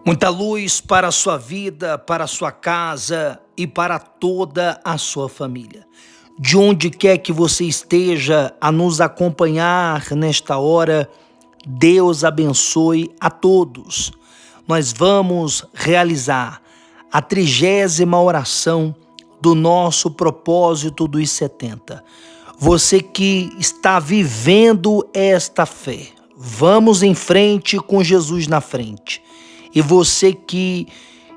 Muita luz para a sua vida, para a sua casa e para toda a sua família. De onde quer que você esteja a nos acompanhar nesta hora, Deus abençoe a todos. Nós vamos realizar a 30ª oração do nosso propósito dos 70. Você que está vivendo esta fé, vamos em frente com Jesus na frente. E você que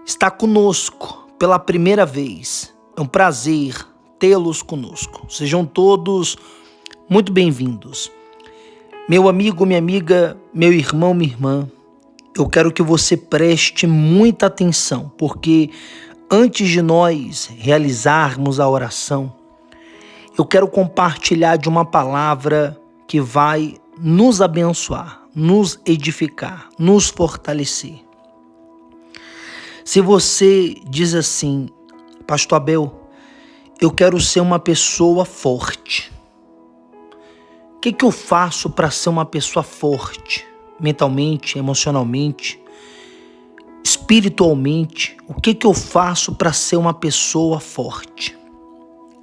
está conosco pela primeira vez, é um prazer tê-los conosco. Sejam todos muito bem-vindos. Meu amigo, minha amiga, meu irmão, minha irmã, eu quero que você preste muita atenção, porque antes de nós realizarmos a oração, eu quero compartilhar de uma palavra que vai nos abençoar, nos edificar, nos fortalecer. Se você diz assim, Pastor Abel, eu quero ser uma pessoa forte. O que eu faço para ser uma pessoa forte? Mentalmente, emocionalmente, espiritualmente, o que eu faço para ser uma pessoa forte?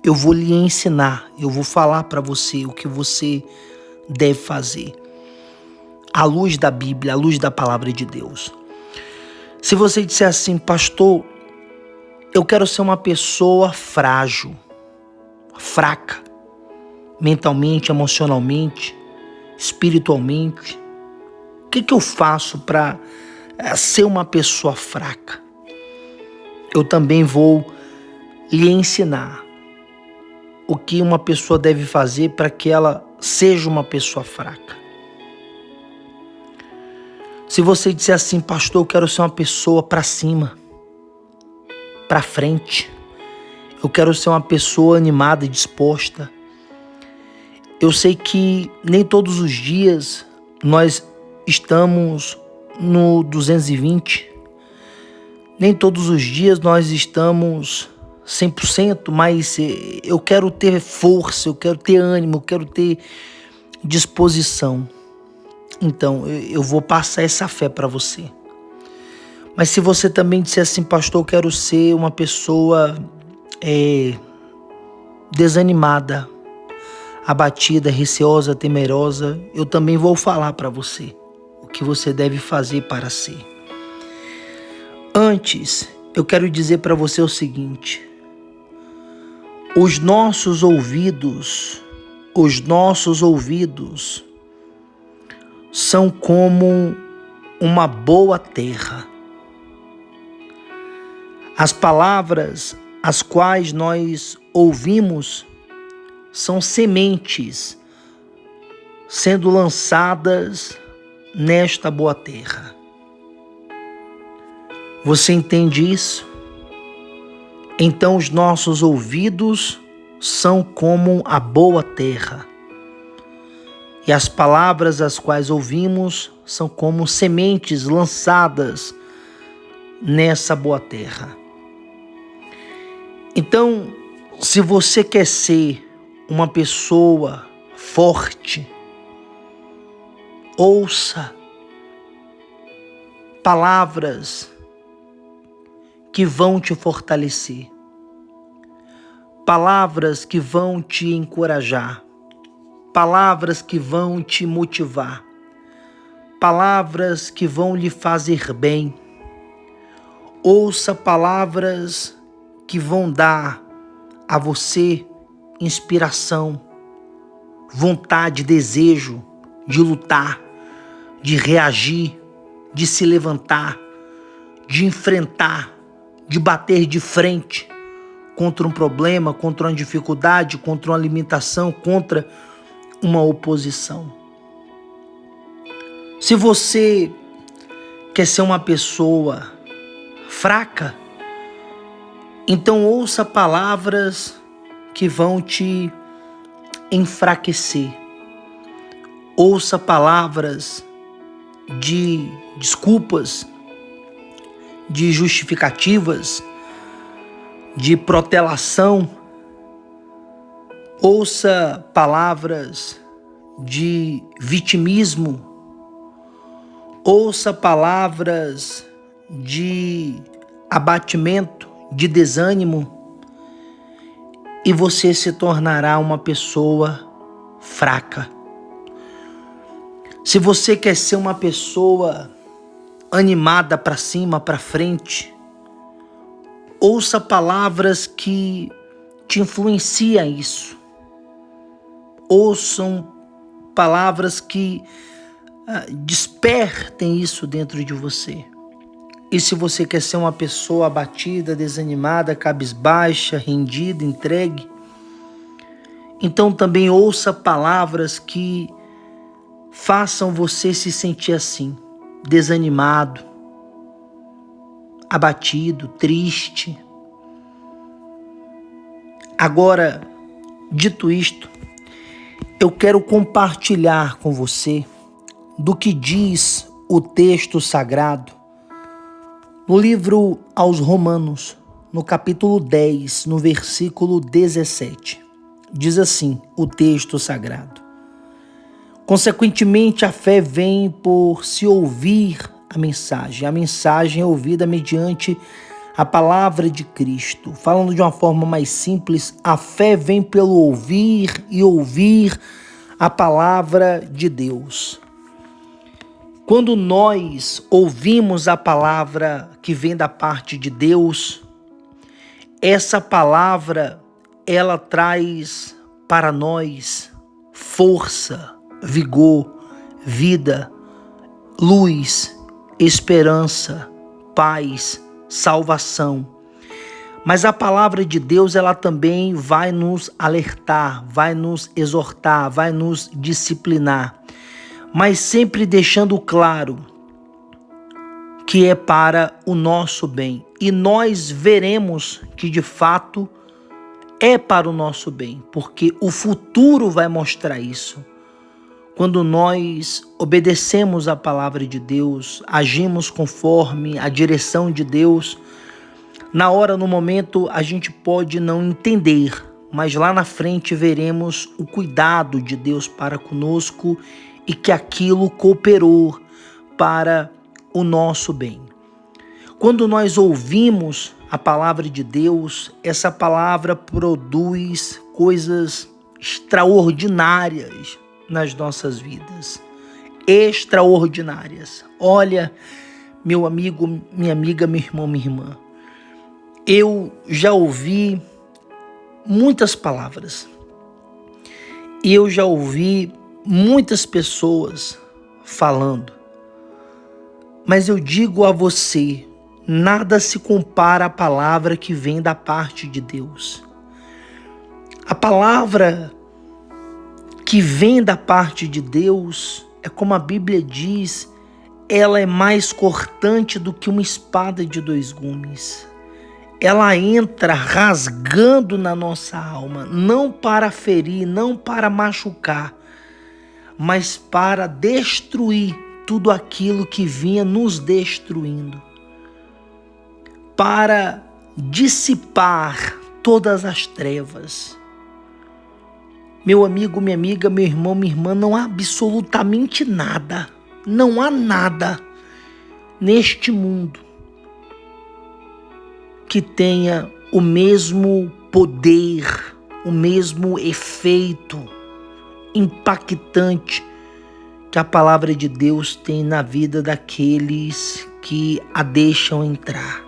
Eu vou lhe ensinar, eu vou falar para você o que você deve fazer. À luz da Bíblia, à luz da palavra de Deus. Se você disser assim, pastor, eu quero ser uma pessoa frágil, fraca, mentalmente, emocionalmente, espiritualmente, o que eu faço para ser uma pessoa fraca? Eu também vou lhe ensinar o que uma pessoa deve fazer para que ela seja uma pessoa fraca. Se você disser assim, pastor, eu quero ser uma pessoa para cima, para frente. Eu quero ser uma pessoa animada e disposta. Eu sei que nem todos os dias nós estamos no 220. Nem todos os dias nós estamos 100%, mas eu quero ter força, eu quero ter ânimo, eu quero ter disposição. Então, eu vou passar essa fé para você. Mas se você também disser assim, pastor, eu quero ser uma pessoa desanimada, abatida, receosa, temerosa, eu também vou falar para você o que você deve fazer para ser. Antes, eu quero dizer para você o seguinte: os nossos ouvidos são como uma boa terra. As palavras as quais nós ouvimos são sementes sendo lançadas nesta boa terra. Você entende isso? Então os nossos ouvidos são como a boa terra. E as palavras as quais ouvimos são como sementes lançadas nessa boa terra. Então, se você quer ser uma pessoa forte, ouça palavras que vão te fortalecer, palavras que vão te encorajar, palavras que vão te motivar, palavras que vão lhe fazer bem. Ouça palavras que vão dar a você inspiração, vontade, desejo de lutar, de reagir, de se levantar, de enfrentar, de bater de frente contra um problema, contra uma dificuldade, contra uma limitação, contra uma oposição. Se você quer ser uma pessoa fraca, então ouça palavras que vão te enfraquecer. Ouça palavras de desculpas, de justificativas, de protelação. Ouça palavras de vitimismo. Ouça palavras de abatimento, de desânimo, e você se tornará uma pessoa fraca. Se você quer ser uma pessoa animada para cima, para frente, ouça palavras que te influenciam isso. Ouçam palavras que despertem isso dentro de você. E se você quer ser uma pessoa abatida, desanimada, cabisbaixa, rendida, entregue, então também ouça palavras que façam você se sentir assim, desanimado, abatido, triste. Agora, dito isto, eu quero compartilhar com você do que diz o texto sagrado no livro aos Romanos, no capítulo 10, no versículo 17. Diz assim o texto sagrado: consequentemente, a fé vem por se ouvir a mensagem é ouvida mediante a palavra de Cristo. Falando de uma forma mais simples, a fé vem pelo ouvir e ouvir a palavra de Deus. Quando nós ouvimos a palavra que vem da parte de Deus, essa palavra, ela traz para nós força, vigor, vida, luz, esperança, paz, salvação. Mas a palavra de Deus, ela também vai nos alertar, vai nos exortar, vai nos disciplinar, mas sempre deixando claro que é para o nosso bem. E nós veremos que de fato é para o nosso bem, porque o futuro vai mostrar isso. Quando nós obedecemos a palavra de Deus, agimos conforme a direção de Deus, na hora, no momento, a gente pode não entender, mas lá na frente veremos o cuidado de Deus para conosco e que aquilo cooperou para o nosso bem. Quando nós ouvimos a palavra de Deus, essa palavra produz coisas extraordinárias nas nossas vidas. Extraordinárias. Olha, meu amigo, minha amiga, meu irmão, minha irmã, eu já ouvi muitas palavras e eu já ouvi muitas pessoas falando, mas eu digo a você, nada se compara à palavra que vem da parte de Deus. A palavra que vem da parte de Deus é como a Bíblia diz, ela é mais cortante do que uma espada de dois gumes. Ela entra rasgando na nossa alma, não para ferir, não para machucar, mas para destruir tudo aquilo que vinha nos destruindo, para dissipar todas as trevas. Meu amigo, minha amiga, meu irmão, minha irmã, não há absolutamente nada, não há nada neste mundo que tenha o mesmo poder, o mesmo efeito impactante que a palavra de Deus tem na vida daqueles que a deixam entrar.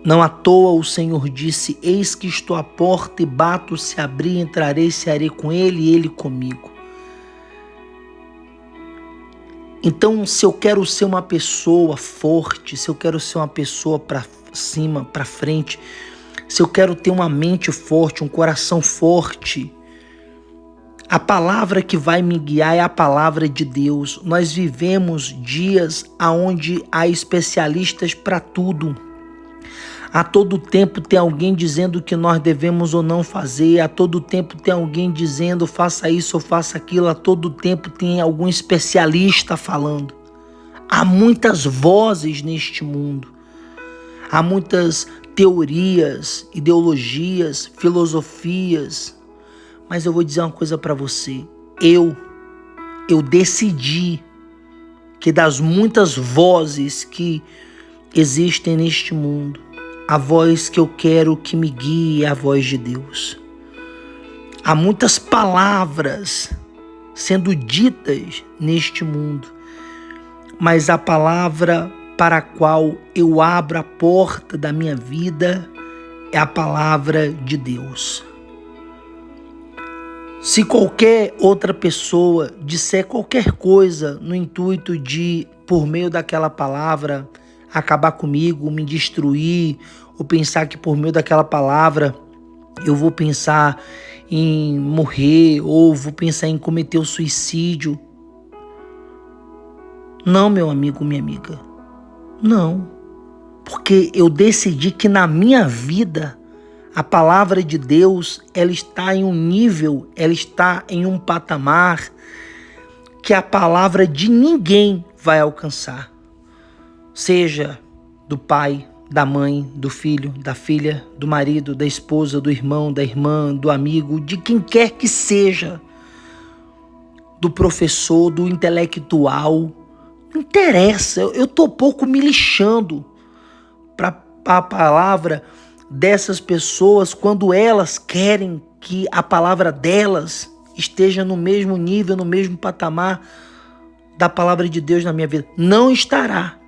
Não à toa o Senhor disse, eis que estou à porta e bato, se abrir, entrarei, cearei com ele e ele comigo. Então, se eu quero ser uma pessoa forte, se eu quero ser uma pessoa para cima, para frente, se eu quero ter uma mente forte, um coração forte, a palavra que vai me guiar é a palavra de Deus. Nós vivemos dias onde há especialistas para tudo. A todo tempo tem alguém dizendo o que nós devemos ou não fazer. A todo tempo tem alguém dizendo faça isso ou faça aquilo. A todo tempo tem algum especialista falando. Há muitas vozes neste mundo. Há muitas teorias, ideologias, filosofias. Mas eu vou dizer uma coisa para você. Eu decidi que das muitas vozes que existem neste mundo, a voz que eu quero que me guie é a voz de Deus. Há muitas palavras sendo ditas neste mundo, mas a palavra para a qual eu abro a porta da minha vida é a palavra de Deus. Se qualquer outra pessoa disser qualquer coisa no intuito de, por meio daquela palavra, acabar comigo, me destruir, ou pensar que por meio daquela palavra eu vou pensar em morrer, ou vou pensar em cometer o suicídio. Não, meu amigo, minha amiga. Não. Porque eu decidi que na minha vida a palavra de Deus, ela está em um nível, ela está em um patamar que a palavra de ninguém vai alcançar. Seja do pai, da mãe, do filho, da filha, do marido, da esposa, do irmão, da irmã, do amigo, de quem quer que seja, do professor, do intelectual. Não interessa, eu estou pouco me lixando para a palavra dessas pessoas quando elas querem que a palavra delas esteja no mesmo nível, no mesmo patamar da palavra de Deus na minha vida. Não estará.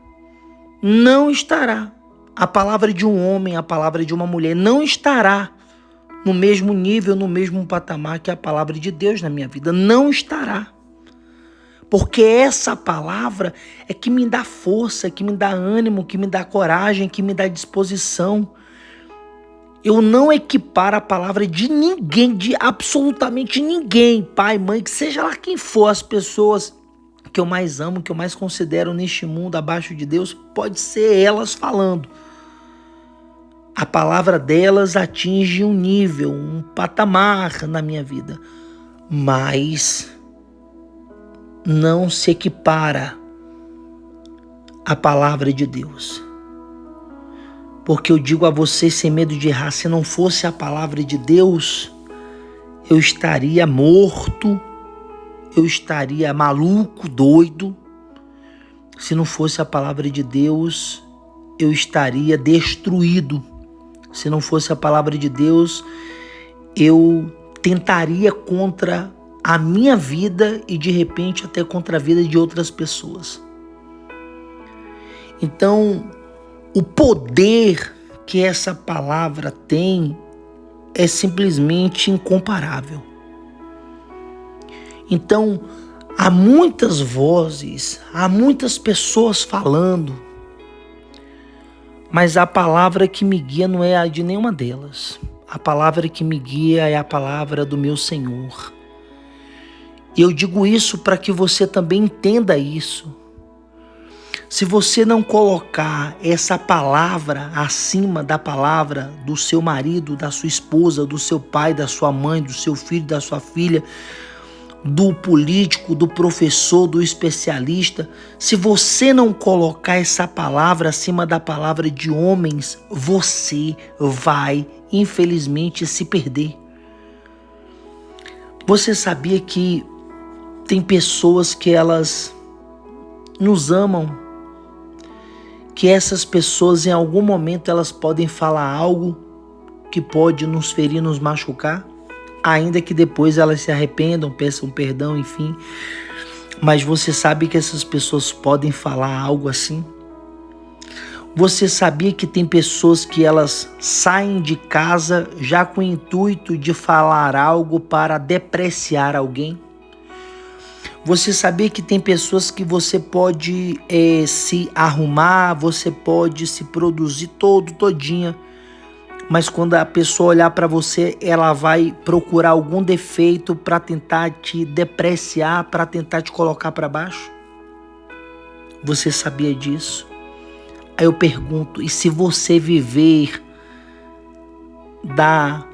Não estará. A palavra de um homem, a palavra de uma mulher não estará no mesmo nível, no mesmo patamar que a palavra de Deus na minha vida. Não estará. Porque essa palavra é que me dá força, que me dá ânimo, que me dá coragem, que me dá disposição. Eu não equiparo a palavra de ninguém, de absolutamente ninguém, pai, mãe, que seja lá quem for, as pessoas que eu mais amo, que eu mais considero neste mundo abaixo de Deus, pode ser elas falando. A palavra delas atinge um nível, um patamar na minha vida, mas não se equipara à palavra de Deus. Porque eu digo a você sem medo de errar, se não fosse a palavra de Deus, eu estaria morto, eu estaria maluco, doido. Se não fosse a palavra de Deus, eu estaria destruído. Se não fosse a palavra de Deus, eu tentaria contra a minha vida e de repente até contra a vida de outras pessoas. Então, o poder que essa palavra tem é simplesmente incomparável. Então, há muitas vozes, há muitas pessoas falando, mas a palavra que me guia não é a de nenhuma delas. A palavra que me guia é a palavra do meu Senhor. E eu digo isso para que você também entenda isso. Se você não colocar essa palavra acima da palavra do seu marido, da sua esposa, do seu pai, da sua mãe, do seu filho, da sua filha, do político, do professor, do especialista, se você não colocar essa palavra acima da palavra de homens, você vai, infelizmente, se perder. Você sabia que tem pessoas que elas nos amam, que essas pessoas em algum momento elas podem falar algo que pode nos ferir, nos machucar, ainda que depois elas se arrependam, peçam perdão, enfim. Mas você sabe que essas pessoas podem falar algo assim? Você sabia que tem pessoas que elas saem de casa já com o intuito de falar algo para depreciar alguém? Você sabia que tem pessoas que você pode se arrumar, você pode se produzir todinha, mas quando a pessoa olhar para você, ela vai procurar algum defeito para tentar te depreciar, para tentar te colocar para baixo? Você sabia disso? Aí eu pergunto, e se você viver da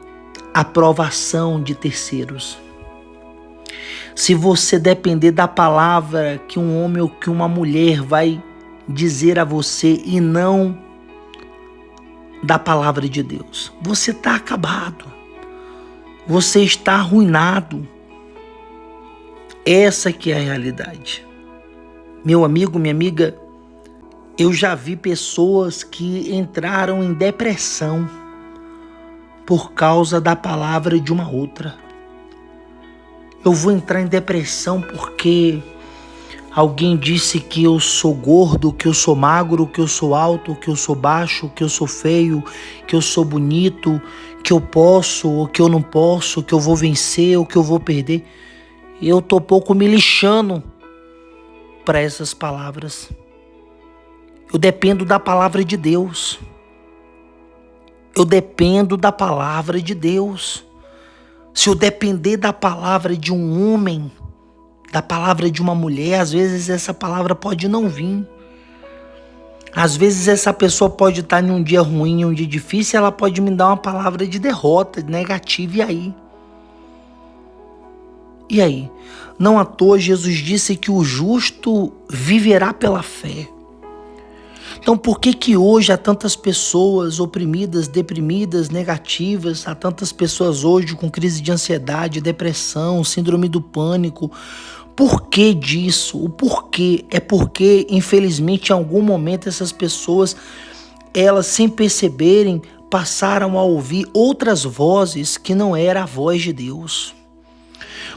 aprovação de terceiros? Se você depender da palavra que um homem ou que uma mulher vai dizer a você e não da palavra de Deus, você está acabado. Você está arruinado. Essa que é a realidade. Meu amigo, minha amiga, eu já vi pessoas que entraram em depressão por causa da palavra de uma outra. Eu vou entrar em depressão porque alguém disse que eu sou gordo, que eu sou magro, que eu sou alto, que eu sou baixo, que eu sou feio, que eu sou bonito, que eu posso ou que eu não posso, que eu vou vencer ou que eu vou perder. Eu tô pouco me lixando para essas palavras. Eu dependo da palavra de Deus. Eu dependo da palavra de Deus. Se eu depender da palavra de um homem, da palavra de uma mulher, às vezes essa palavra pode não vir. Às vezes essa pessoa pode estar em um dia ruim, em um dia difícil, ela pode me dar uma palavra de derrota, de negativa, e aí? E aí? Não à toa Jesus disse que o justo viverá pela fé. Então por que hoje há tantas pessoas oprimidas, deprimidas, negativas, há tantas pessoas hoje com crise de ansiedade, depressão, síndrome do pânico? Por que disso? O porquê? É porque, infelizmente, em algum momento essas pessoas, elas sem perceberem, passaram a ouvir outras vozes que não era a voz de Deus.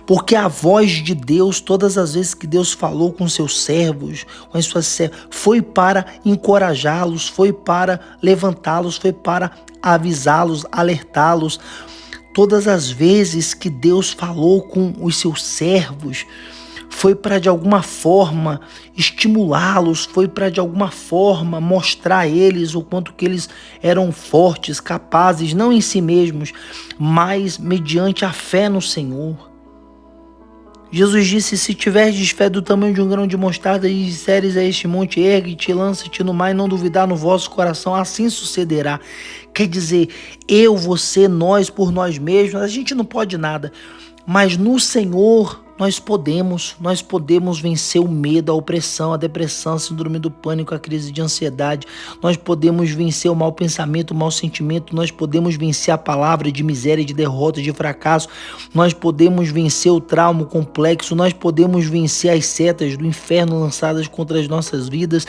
Porque a voz de Deus, todas as vezes que Deus falou com seus servos, com as suas servas, foi para encorajá-los, foi para levantá-los, foi para avisá-los, alertá-los. Todas as vezes que Deus falou com os seus servos, foi para de alguma forma estimulá-los, foi para de alguma forma mostrar a eles o quanto que eles eram fortes, capazes, não em si mesmos, mas mediante a fé no Senhor. Jesus disse: se tiverdes fé do tamanho de um grão de mostarda e disseres a este monte, ergue-te, lança-te no mar, e não duvidar no vosso coração, assim sucederá. Quer dizer, eu, você, nós, por nós mesmos, a gente não pode nada, mas no Senhor nós podemos vencer o medo, a opressão, a depressão, a síndrome do pânico, a crise de ansiedade. Nós podemos vencer o mau pensamento, o mau sentimento. Nós podemos vencer a palavra de miséria, de derrota, de fracasso. Nós podemos vencer o trauma, o complexo. Nós podemos vencer as setas do inferno lançadas contra as nossas vidas.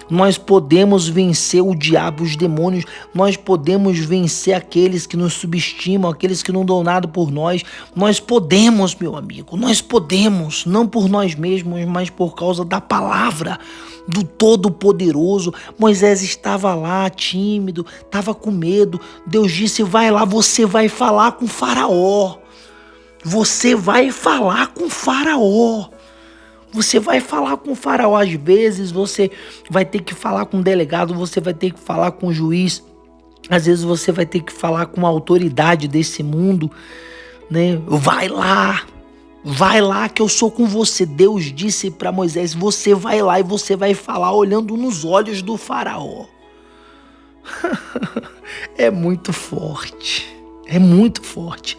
Nós podemos vencer o diabo, os demônios. Nós podemos vencer aqueles que nos subestimam, aqueles que não dão nada por nós. Nós podemos, meu amigo, nós podemos, não por nós mesmos, mas por causa da palavra do Todo-Poderoso. Moisés estava lá, tímido, estava com medo. Deus disse: vai lá, você vai falar com Faraó. Você vai falar com Faraó. Você vai falar com o Faraó. Às vezes você vai ter que falar com o delegado, você vai ter que falar com o juiz. Às vezes você vai ter que falar com a autoridade desse mundo, né? Vai lá que eu sou com você. Deus disse para Moisés: você vai lá e você vai falar olhando nos olhos do Faraó. É muito forte, é muito forte.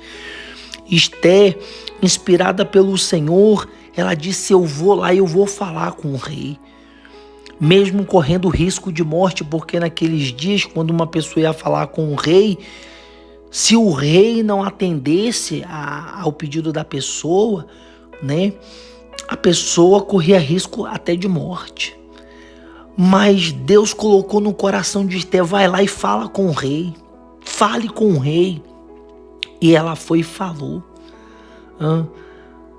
Esther, inspirada pelo Senhor, ela disse: eu vou lá e eu vou falar com o rei. Mesmo correndo risco de morte, porque naqueles dias, quando uma pessoa ia falar com o rei, se o rei não atendesse ao pedido da pessoa, né, a pessoa corria risco até de morte. Mas Deus colocou no coração de Esther: vai lá e fala com o rei. Fale com o rei. E ela foi e falou.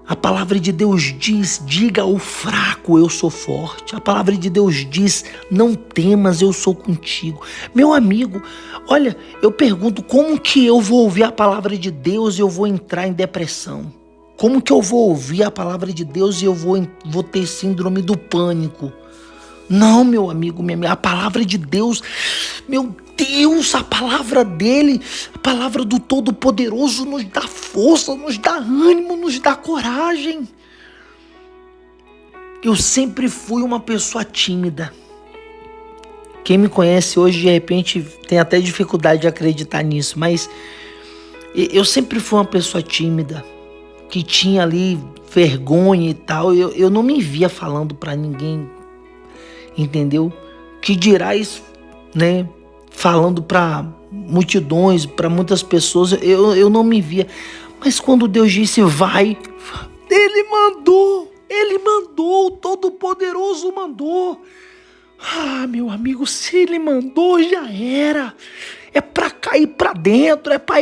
A palavra de Deus diz: diga ao fraco, eu sou forte. A palavra de Deus diz: não temas, eu sou contigo. Meu amigo, olha, eu pergunto: como que eu vou ouvir a palavra de Deus e eu vou entrar em depressão? Como que eu vou ouvir a palavra de Deus e eu vou ter síndrome do pânico? Não, meu amigo, minha amiga, a palavra de Deus, meu Deus, a palavra dele, a palavra do Todo-Poderoso nos dá força, nos dá ânimo, nos dá coragem. Eu sempre fui uma pessoa tímida. Quem me conhece hoje, de repente, tem até dificuldade de acreditar nisso, mas eu sempre fui uma pessoa tímida, que tinha ali vergonha e tal. Eu não me via falando pra ninguém, entendeu? Que dirás, né, falando para multidões, para muitas pessoas, eu não me via. Mas quando Deus disse: vai, Ele mandou, Ele mandou, o Todo-Poderoso mandou. Ah, meu amigo, se ele mandou, já era. É para cair para dentro, é para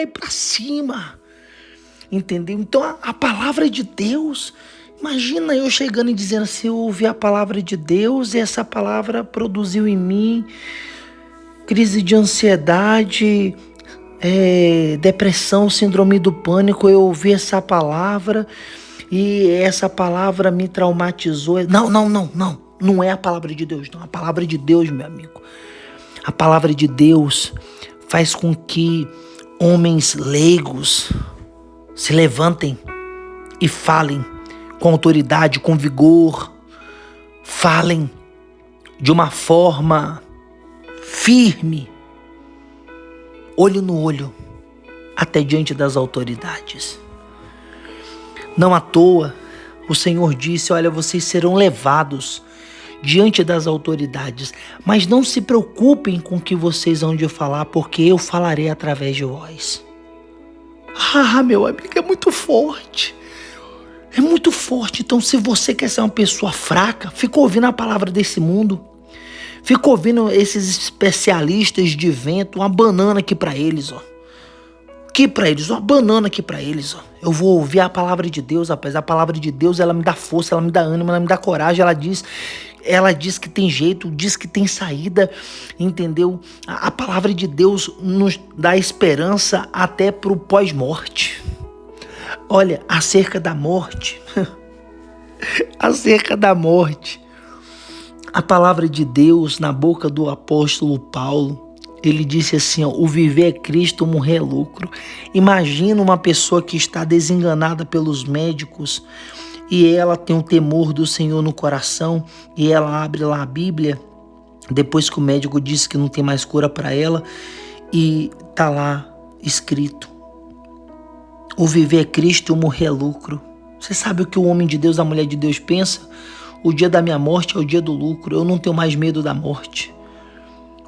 ir para cima. Entendeu? Então a palavra de Deus, imagina eu chegando e dizendo assim, eu ouvi a palavra de Deus e essa palavra produziu em mim crise de ansiedade, depressão, síndrome do pânico, eu ouvi essa palavra e essa palavra me traumatizou. Não é a palavra de Deus, não. A palavra de Deus, meu amigo, a palavra de Deus faz com que homens leigos se levantem e falem com autoridade, com vigor, falem de uma forma firme, olho no olho, até diante das autoridades. Não à toa, o Senhor disse, olha, vocês serão levados diante das autoridades, mas não se preocupem com o que vocês vão de falar, porque eu falarei através de vós. Ah, meu amigo, é muito forte. É muito forte. Então, se você quer ser uma pessoa fraca, fica ouvindo a palavra desse mundo. Fica ouvindo esses especialistas de vento, uma banana aqui pra eles, ó. Aqui pra eles, uma banana aqui pra eles, ó. Eu vou ouvir a palavra de Deus, rapaz. A palavra de Deus, ela me dá força, ela me dá ânimo, ela me dá coragem. Ela diz que tem jeito, diz que tem saída, entendeu? A palavra de Deus nos dá esperança até pro pós-morte. Olha, acerca da morte, a palavra de Deus na boca do apóstolo Paulo, ele disse assim, ó, o viver é Cristo, o morrer é lucro. Imagina uma pessoa que está desenganada pelos médicos e ela tem um temor do Senhor no coração e ela abre lá a Bíblia, depois que o médico disse que não tem mais cura para ela, e tá lá escrito, o viver é Cristo, o morrer é lucro. Você sabe o que o homem de Deus, a mulher de Deus pensa? O dia da minha morte é o dia do lucro. Eu não tenho mais medo da morte.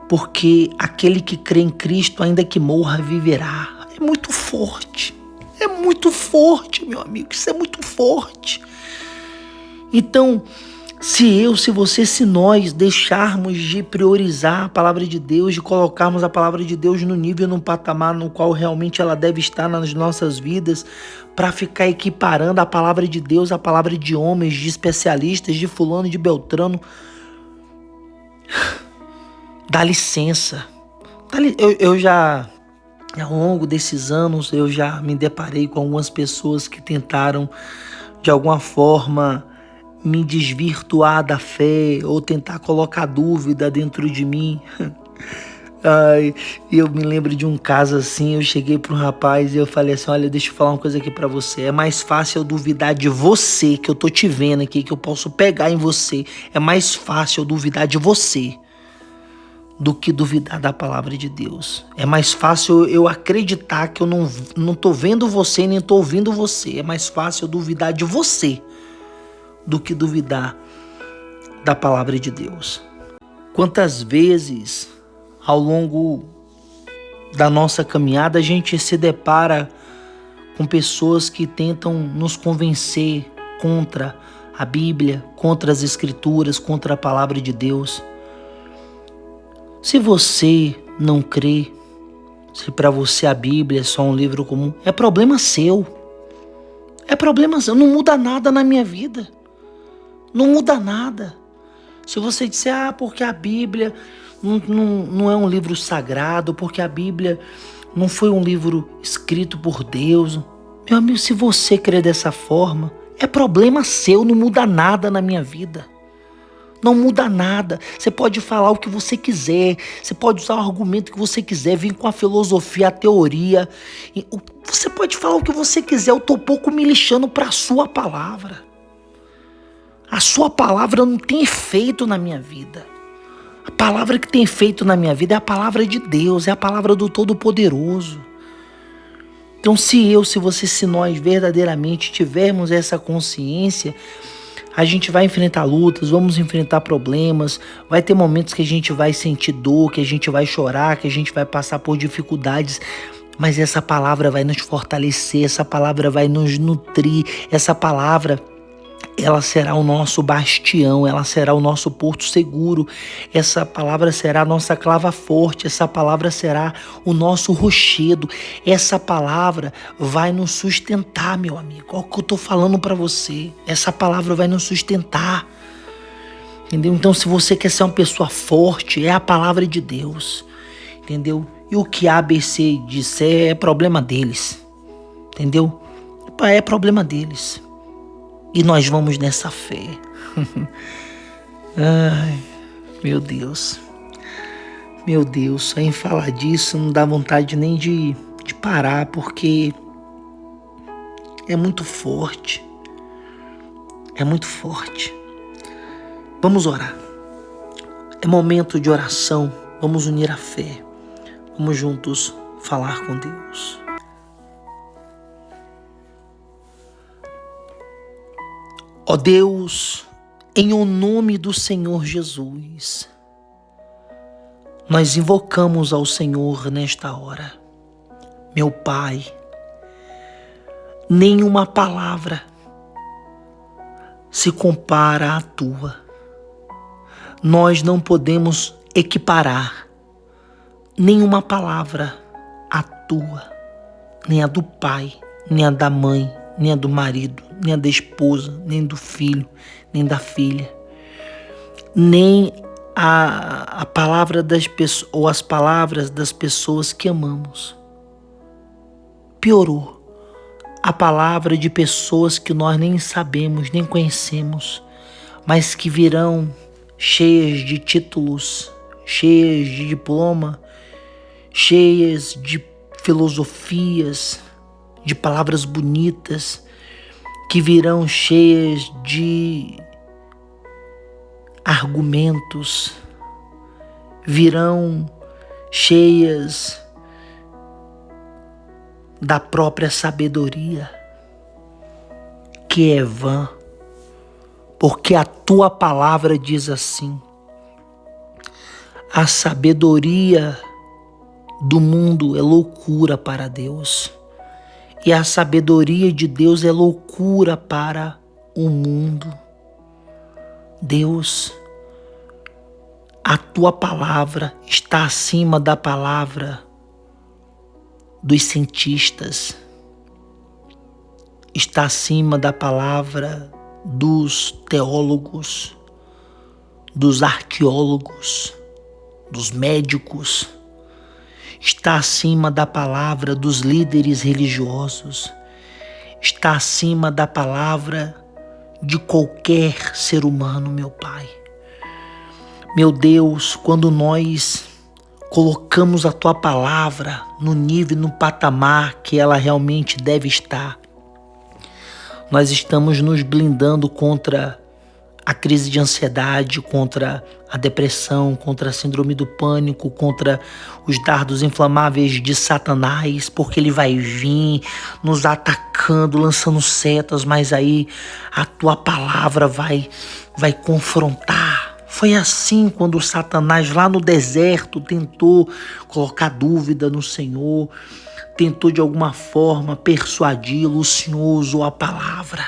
Porque aquele que crê em Cristo, ainda que morra, viverá. É muito forte. É muito forte, meu amigo. Isso é muito forte. Então, se você, se nós deixarmos de priorizar a palavra de Deus, de colocarmos a palavra de Deus no nível, no patamar no qual realmente ela deve estar nas nossas vidas, para ficar equiparando a palavra de Deus, a palavra de homens, de especialistas, de fulano, de beltrano, dá licença. Eu já, ao longo desses anos, eu já me deparei com algumas pessoas que tentaram, de alguma forma, me desvirtuar da fé ou tentar colocar dúvida dentro de mim. Ai, eu me lembro de um caso assim, eu cheguei para um rapaz e eu falei assim, olha, deixa eu falar uma coisa aqui para você, é mais fácil eu duvidar de você, que eu tô te vendo aqui, que eu posso pegar em você, é mais fácil eu duvidar de você do que duvidar da palavra de Deus. É mais fácil eu acreditar que eu não tô vendo você nem tô ouvindo você, é mais fácil eu duvidar de você do que duvidar da palavra de Deus. Quantas vezes ao longo da nossa caminhada a gente se depara com pessoas que tentam nos convencer contra a Bíblia, contra as Escrituras, contra a palavra de Deus. Se você não crê, se para você a Bíblia é só um livro comum, é problema seu. É problema seu, não muda nada na minha vida. Não muda nada. Se você disser, porque a Bíblia não é um livro sagrado, porque a Bíblia não foi um livro escrito por Deus. Meu amigo, se você crer dessa forma, é problema seu, não muda nada na minha vida. Não muda nada. Você pode falar o que você quiser, você pode usar o argumento que você quiser, vir com a filosofia, a teoria. Você pode falar o que você quiser, eu tô pouco me lixando para a sua palavra. A sua palavra não tem efeito na minha vida. A palavra que tem efeito na minha vida é a palavra de Deus, é a palavra do Todo-Poderoso. Então, se você, se nós verdadeiramente tivermos essa consciência, a gente vai enfrentar lutas, vamos enfrentar problemas, vai ter momentos que a gente vai sentir dor, que a gente vai chorar, que a gente vai passar por dificuldades, mas essa palavra vai nos fortalecer, essa palavra vai nos nutrir, essa palavra ela será o nosso bastião, ela será o nosso porto seguro. Essa palavra será a nossa clava forte, essa palavra será o nosso rochedo. Essa palavra vai nos sustentar, meu amigo. Olha o que eu estou falando para você. Essa palavra vai nos sustentar. Entendeu? Então, se você quer ser uma pessoa forte, é a palavra de Deus. Entendeu? E o que A, B, C disser é problema deles. Entendeu? É problema deles. E nós vamos nessa fé. Ai, meu Deus. Meu Deus, só em falar disso não dá vontade nem de parar, porque é muito forte. É muito forte. Vamos orar. É momento de oração. Vamos unir a fé. Vamos juntos falar com Deus. Ó Deus, em o nome do Senhor Jesus, nós invocamos ao Senhor nesta hora. Meu Pai, nenhuma palavra se compara à Tua. Nós não podemos equiparar nenhuma palavra à Tua, nem a do pai, nem a da mãe, nem a do marido, nem a da esposa, nem do filho, nem da filha, nem a palavra das pessoas ou as palavras das pessoas que amamos. Piorou, a palavra de pessoas que nós nem sabemos, nem conhecemos, mas que virão cheias de títulos, cheias de diploma, cheias de filosofias, de palavras bonitas, que virão cheias de argumentos, virão cheias da própria sabedoria, que é vã, porque a tua palavra diz assim: a sabedoria do mundo é loucura para Deus. E a sabedoria de Deus é loucura para o mundo. Deus, a tua palavra está acima da palavra dos cientistas, está acima da palavra dos teólogos, dos arqueólogos, dos médicos, está acima da palavra dos líderes religiosos, está acima da palavra de qualquer ser humano, meu Pai. Meu Deus, quando nós colocamos a Tua palavra no nível, no patamar que ela realmente deve estar, nós estamos nos blindando contra a crise de ansiedade, contra a depressão, contra a síndrome do pânico, contra os dardos inflamáveis de Satanás, porque ele vai vir nos atacando, lançando setas, mas aí a tua palavra vai confrontar. Foi assim quando Satanás lá no deserto tentou colocar dúvida no Senhor, tentou de alguma forma persuadi-lo. O Senhor usou a palavra.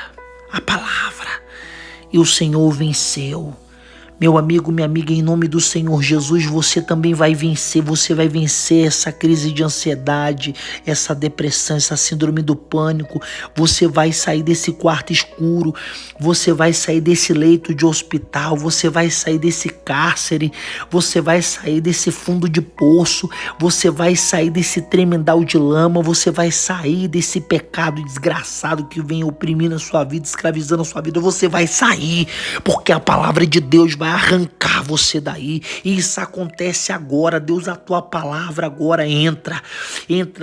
E o Senhor venceu. Meu amigo, minha amiga, em nome do Senhor Jesus, você também vai vencer. Você vai vencer essa crise de ansiedade, essa depressão, essa síndrome do pânico. Você vai sair desse quarto escuro. Você vai sair desse leito de hospital. Você vai sair desse cárcere. Você vai sair desse fundo de poço. Você vai sair desse tremendal de lama. Você vai sair desse pecado desgraçado que vem oprimindo a sua vida, escravizando a sua vida. Você vai sair, porque a palavra de Deus vai arrancar você daí. E isso acontece agora. Deus, a tua palavra agora entra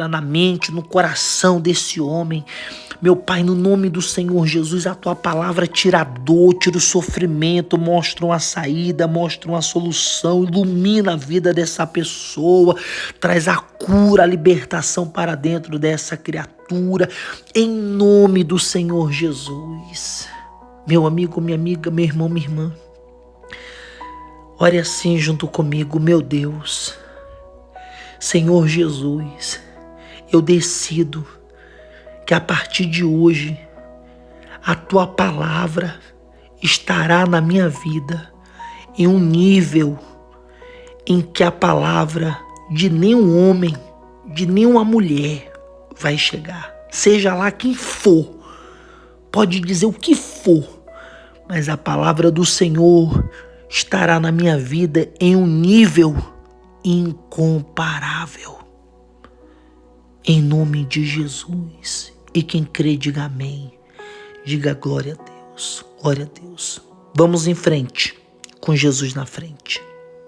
na mente, no coração desse homem. Meu Pai, no nome do Senhor Jesus, a tua palavra tira a dor, tira o sofrimento, mostra uma saída, mostra uma solução, ilumina a vida dessa pessoa, traz a cura, a libertação para dentro dessa criatura, em nome do Senhor Jesus. Meu amigo, minha amiga, meu irmão, minha irmã, ore assim junto comigo. Meu Deus, Senhor Jesus, eu decido que a partir de hoje a tua palavra estará na minha vida em um nível em que a palavra de nenhum homem, de nenhuma mulher vai chegar. Seja lá quem for, pode dizer o que for, mas a palavra do Senhor estará na minha vida em um nível incomparável. Em nome de Jesus. E quem crê, diga amém. Diga glória a Deus. Glória a Deus. Vamos em frente, com Jesus na frente.